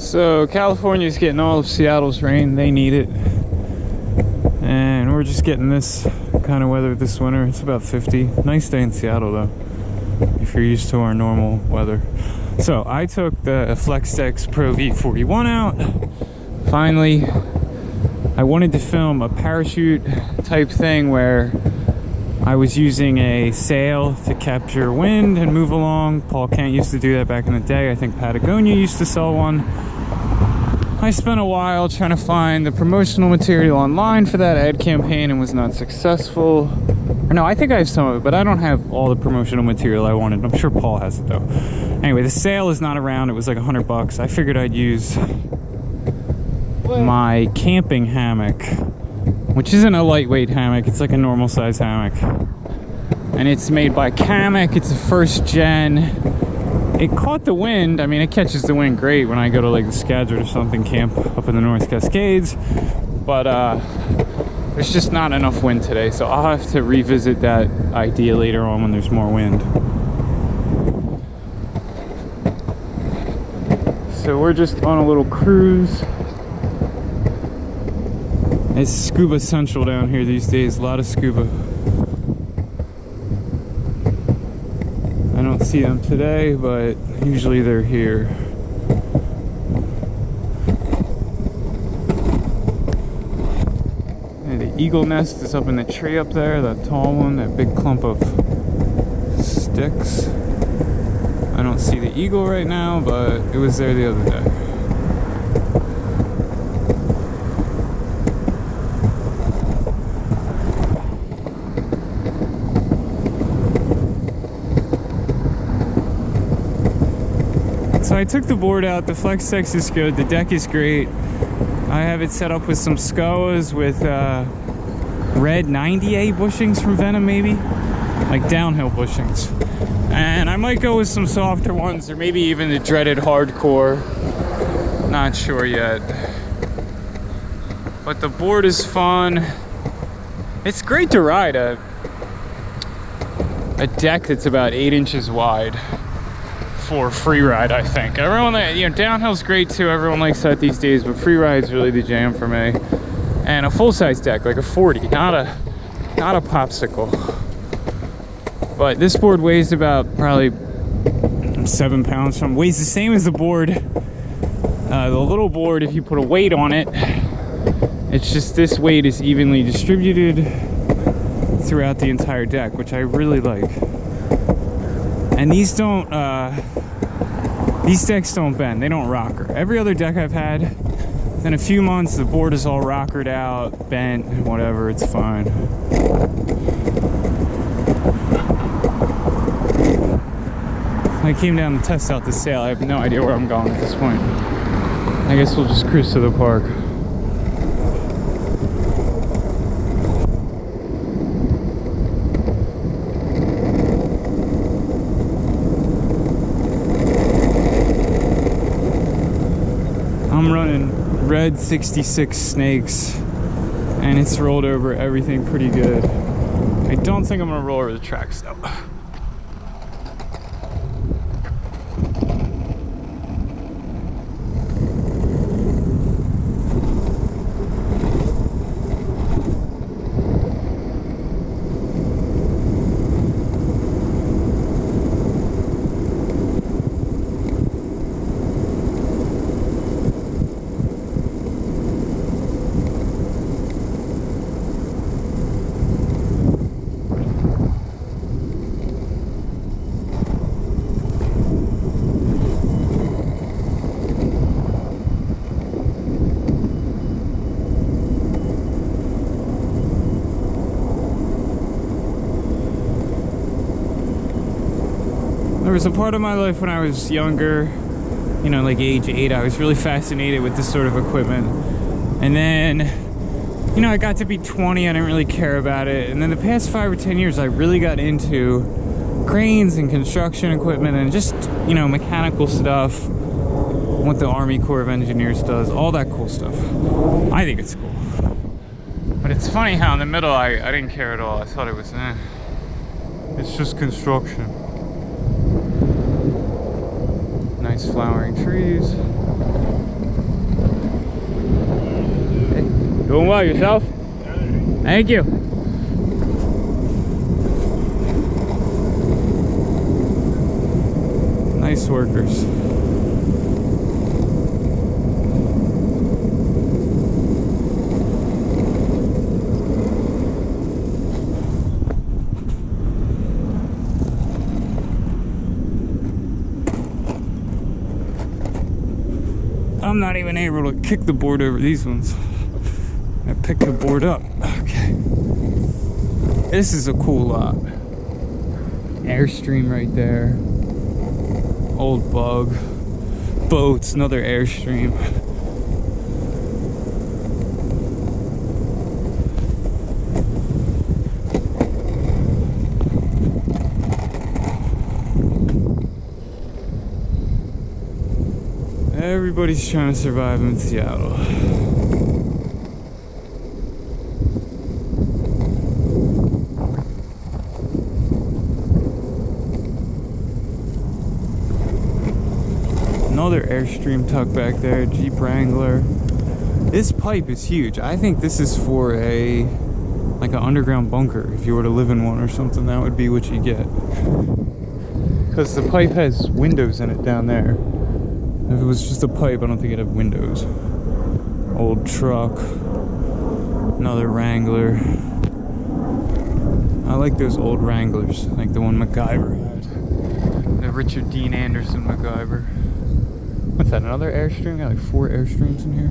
So California's getting all of Seattle's rain. They need it. And we're just getting this kind of weather this winter. It's about 50. Nice day in Seattle though, if you're used to our normal weather. So I took the Flexdex Pro V41 out. Finally, I wanted to film a parachute type thing where I was using a sail to capture wind and move along. Paul Kent used to do that back in the day. I think Patagonia used to sell one. I spent a while trying to find the promotional material online for that ad campaign and was not successful. Or no, I think I have some of it, but I don't have all the promotional material I wanted. I'm sure Paul has it though. Anyway, the sail is not around. It was like $100. I figured I'd use my camping hammock, which isn't a lightweight hammock. It's like a normal size hammock. And it's made by Hammock. It's a first gen. It caught the wind. I mean, it catches the wind great when I go to like the Skagit or something camp up in the North Cascades. But there's just not enough wind today. So I'll have to revisit that idea later on when there's more wind. So we're just on a little cruise. It's scuba central down here these days. A lot of scuba. I don't see them today, but usually they're here. And the eagle nest is up in the tree up there, that tall one, that big clump of sticks. I don't see the eagle right now, but it was there the other day. So I took the board out. The Flexdex is good. The deck is great. I have it set up with some SCOAs with red 90A bushings from Venom, maybe, like downhill bushings. And I might go with some softer ones, or maybe even the dreaded hardcore. Not sure yet. But the board is fun. It's great to ride a deck that's about 8 inches wide. For free ride, I think. Everyone, downhill's great too. Everyone likes that these days, but free ride's really the jam for me. And a full-size deck, like a 40, not a popsicle. But this board weighs about probably 7 pounds. Weighs the same as the board. The little board, if you put a weight on it, it's just this weight is evenly distributed throughout the entire deck, which I really like. And these decks don't bend, they don't rocker. Every other deck I've had, in a few months, the board is all rockered out, bent, whatever, it's fine. I came down to test out the sail. I have no idea where I'm going at this point. I guess we'll just cruise to the park. I'm running red 66 snakes, and it's rolled over everything pretty good. I don't think I'm gonna roll over the tracks though. There was a part of my life when I was younger, you know, like age 8, I was really fascinated with this sort of equipment. And then, you know, I got to be 20, I didn't really care about it. And then the past 5 or 10 years, I really got into cranes and construction equipment and just, you know, mechanical stuff, what the Army Corps of Engineers does, all that cool stuff. I think it's cool. But it's funny how in the middle, I didn't care at all. I thought it was, it's just construction. Nice flowering trees. Doing well, yourself? Thank you. Nice workers. I'm not even able to kick the board over these ones. I picked the board up. Okay. This is a cool lot. Airstream right there. Old bug. Boats, another Airstream. Everybody's trying to survive in Seattle. Another Airstream tucked back there, Jeep Wrangler. This pipe is huge. I think this is for like an underground bunker. If you were to live in one or something, that would be what you get. Because the pipe has windows in it down there. If it was just a pipe, I don't think it'd have windows. Old truck. Another Wrangler. I like those old Wranglers, like the one MacGyver had. The Richard Dean Anderson MacGyver. What's that, another Airstream? Got like 4 Airstreams in here.